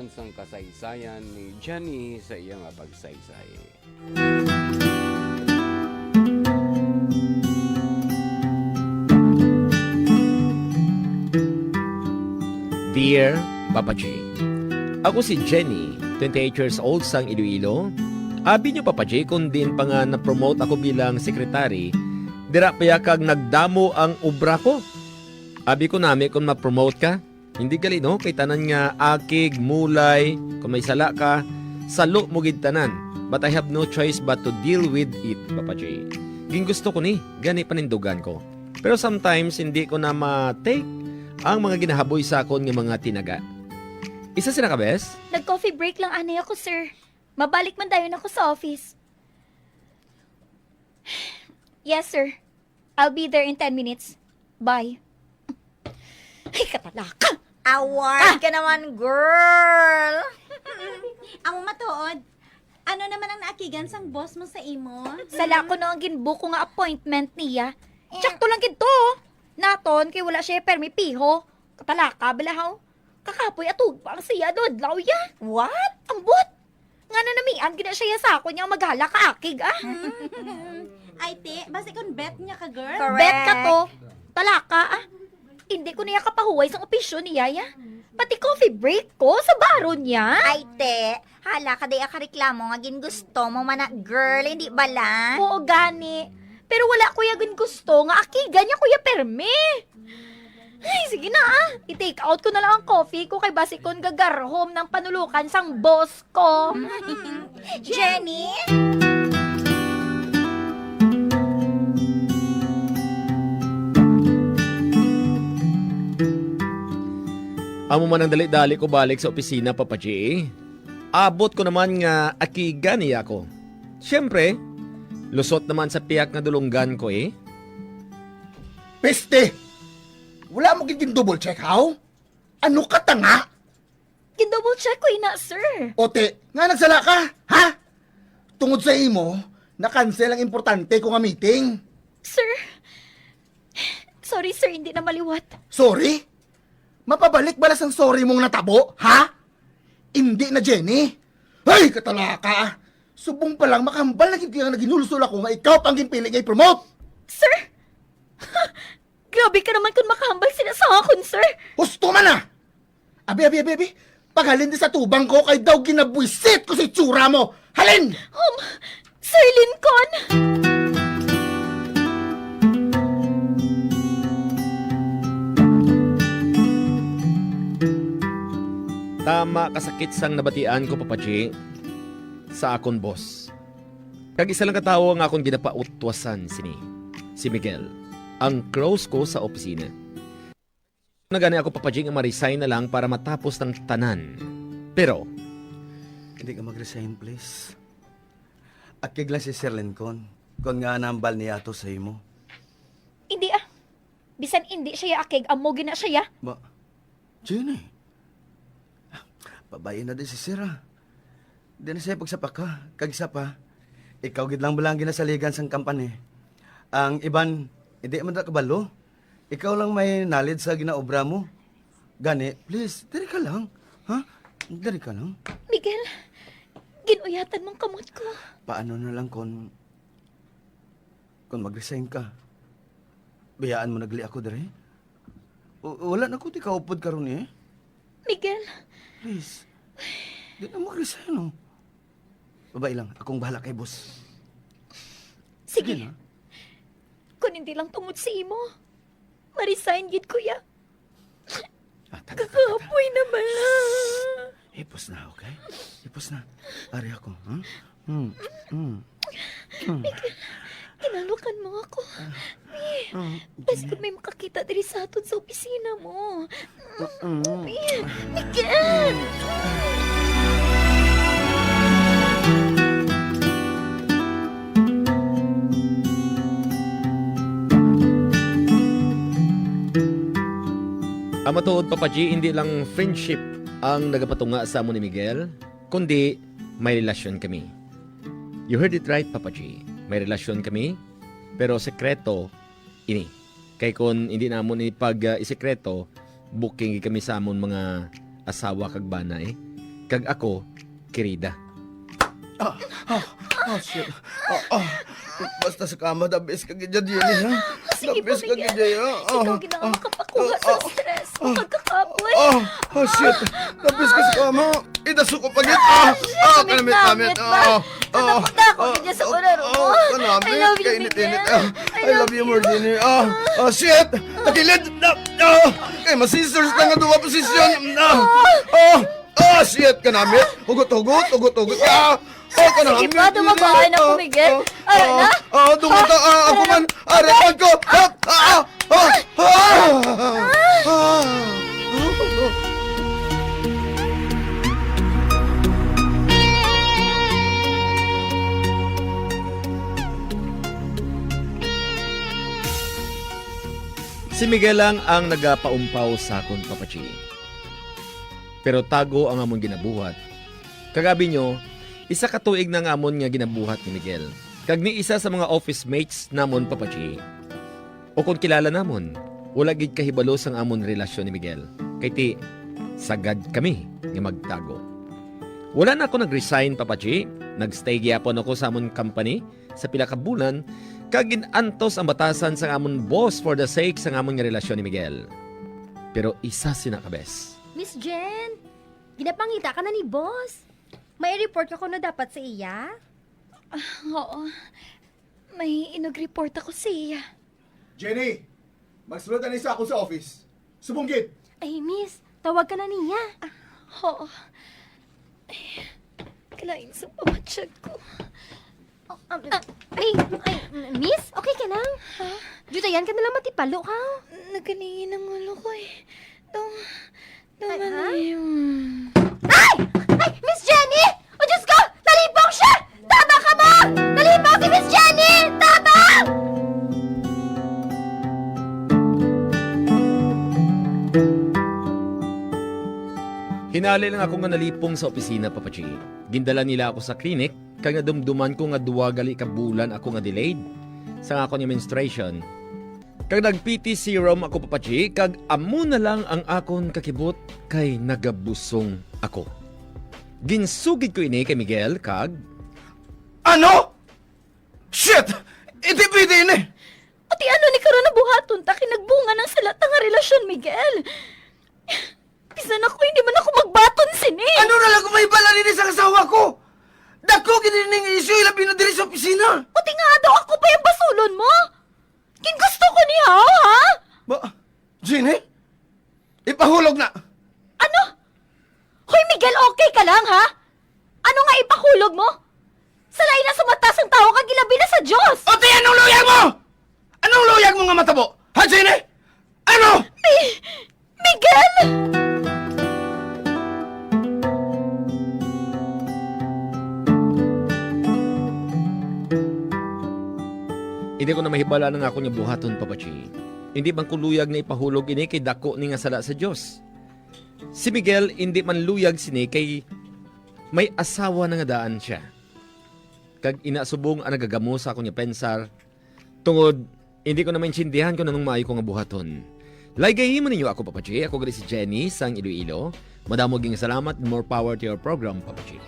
Sang kasaysayan ni Johnny sa iyang pagsaysay. Dear Papa J, ako si Jenny, 28 years old sang Iloilo. Abi niyo Papa J, kung din pa nga na-promote ako bilang sekretary, dira pa kag nagdamo ang obra ko. Abi ko nami kung ma-promote ka, hindi gali no, kay tanan nga akig, mulay, kung may sala ka, salo mo gid tanan. But I have no choice but to deal with it, Papa J. Ging gusto ko ni, gani panindugan ko. Pero sometimes hindi ko na ma-take ang mga ginahaboy sa akon ng mga tinaga. Isa sila ka, bes? Nag-coffee break lang anay ako, sir. Mabalik man dayon ako sa office. Yes, sir. I'll be there in 10 minutes. Bye. Ay, katalaka! Award ka naman, girl! Amo matuod, ano naman ang naakigan sang boss mo sa imo? Sala ko na ang ginbook ko nga appointment niya. Tsakto lang ginto. Naton, kay wala siya permi piho. Katalaka, balahaw. Kakapoy atug pa ang siya dodlaw ya. What? Ambot! Nga na namian, gina siya sa ako niya maghala ka akig, ah. Ay, te, basta kung bet niya ka, girl? Bet ka to. Talaka, ah. Hindi ko niya kapahuway sa opisyon ni Yaya. Pati coffee break ko sa baro niya. Ay, te, hala ka day akareklamo nga gin gusto mo man na, girl, hindi bala? Oo, gani. Pero wala kuya gin gusto nga akigan niya kuya perme. Ay, sige na ah. I-take out ko na lang ang coffee ko kay basikon gagarhom ng panulukan sang boss ko. Jenny? Amo man ang dali-dali ko balik sa opisina, Papa J. Abot ko naman nga akigan niya ako. Siyempre, lusot naman sa piyak na dulunggan ko eh. Peste! Wala mo giging double check, how? Ano ka tanga? Kin-double check ko ina, sir. Ote, nga nagsala ka, ha? Tungod sa imo, na-cancel ang importante ko nga meeting. Sir. Sorry, sir. Hindi na maliwat. Sorry? Mapabalik balas ang sorry mong natabo, ha? Hindi na, Jenny. Ay, katalaka. Subong pa lang makambal na kaya naginulsol ako nga ikaw pang gimpili ngay promote. Sir! Grabe ka naman kung makahambal sila sa akon, sir. Husto man na! Abi. Paghalin din sa tubang ko kay daw ginabwisit ko si tsura mo. Halin! Sir Lincoln! Tama kasakit sang nabatian ko, Papa J, sa akon boss. Kag isa lang katawo nga akong ginapautwasan si Miguel, ang close ko sa opisina. Nagani ako, Papa J, nga ma-resign na lang para matapos ng tanan. Pero, Hindi ka mag-resign, please. Akig lang si Sir Lincoln. Kung nga nambal niya to sa imo. Hindi ah. Bisan hindi siya akig, amo gina siya. Ba, Jenny. Babae na din si Sir, ah. Di na siya pagsapak ka. Kag isa pa, ikaw gid lang balang ginasaligan sang kampanya. Ang iban, hindi man na kabalo. Ikaw lang may knowledge sa ginaobra mo. Gani, please, dali ka lang. Ha? Dali ka lang. Miguel, ginuyatan mong kamot ko. Paano na lang kung mag-resign ka? Bayaan mo nagli ako dere? Wala na ko ti kaupod karon eh. Miguel, Please. Di na mag-resign, no? Babae lang, akong bahala kay boss. sige. na. Kung hindi lang tungod si imo, ma-resign gid kuya. Taga. Kakapoy naman. Ipos na, okay? Ipos na. Ari ako, ha? Kinalukan mo ako. Basta kung may makakita diri sa aton sa opisina mo. Miguel! ang matuod, Papa J, hindi lang friendship ang nagapatunga sa amo ni Miguel, kundi may relasyon kami. You heard it right, Papa J. May relasyon kami, pero sekreto ini. Kay kun hindi namon ni pag isekreto, booking kami sa amon mga asawa kag bana eh. Kag ako, Kirida. Shit. Basta sa kama, the best ka gidya, Jenny, ha? Sige The po, best ka Miguel. gidya, ha? Ikaw ginawa makapakuha sa stress mo pagkakapoy. Shit. The best ka sa kama. Idaso ko pagit. Kanamit. Natakot na ako ganyan sa oras mo. Kanamit. I love you, Kainit-init. Miguel. I love you more, Jenny. Shit. Nakilid. Kay masisters na nga duwa posisyon. Shit. Kanamit. Hugot. Sige pa, dumagahan ako, Miguel. Ara na? Dumata. Ako man. Arepan ko. Si Miguel lang ang nagapaumpaw sa akon, Papachi. Pero tago ang amon ginabuhat. Kagabi nyo, isa ka tuig na nga amon nga ginabuhat ni Miguel. Kag ni isa sa mga office mates namon, Papachi. O kung kilala namon, wala gid kahibalo sang amon relasyon ni Miguel. Kay ti, sagad kami nga magtago. Wala na ako nag-resign, Papachi. Nagstay gyapon ako sa amon company sa pila ka bulan. Kag ginantos ang batasan sa amon boss for the sake sa amon nga relasyon ni Miguel. Pero isa sinakabes. Miss Jen, ginapangita ka na ni boss. May report ako na dapat sa iya? Oo. May inag-report ako sa iya. Jenny, magsulod na isa ako sa office. Subunggit. Ay, miss, tawag ka na niya. Oo. Kalain sa pamatsyag ko. Miss, okay ka lang? Ha? Jutayan ka nalang matipalo ka. Nagkaningin ang ulo ko eh. Ay, Miss Jenny! O Diyos ko! Nalipong siya! Tama ka mo! Nalipong si Miss Jenny! Tama! Hinali lang ako nga nalipong sa opisina, Papachi. Gindala nila ako sa klinik, kag nadumduman ko nga duwa gali ka bulan ako nga delayed sa ako ni menstruation. Kag nag-PT serum ako, Papachi, kag amo na lang ang akon kakibot kay nagabusong ako. Ginsugid ko ini kay Miguel, kag Ano? Shit! Hindi pwede yun eh! Ati ano ni karon na buhaton ta kinagbunga ng salat nga relasyon, Miguel. Bisan ako, hindi man ako magbaton sini. Ano na lang kung may bala rin sa asawa ko? Dako ginining issue ilabi na diri sa opisina. Ati nga daw ako pa yung basulon mo. Kin gusto ko ni ha? Ba? Jenny? Ipahulog na! Ano? Hoy, Miguel, okay ka lang, ha? Ano nga ipahulog mo? Salay na sumatas ang tao kag gilabi na sa Diyos! O ti, anong luyag mo? Anong luyag mo nga matabo? Ha, Jenny? Ano? Miguel! hindi ko na mahibala ng ako niya buhaton, Papachi. Hindi man ko luyag na ipahulog ini kay dako ni nga sala sa Diyos. Si Miguel hindi man luyag sini kay may asawa na nga daan siya. Kag inasubong ang nagagamo sa ako niya pensar, tungod hindi ko na maintindihan kung anong maayo ko nga buhaton. Lagayin mo ninyo ako, Papachi. Ako gali si Jenny sang Iloilo. Madamoging salamat and more power to your program, Papachi.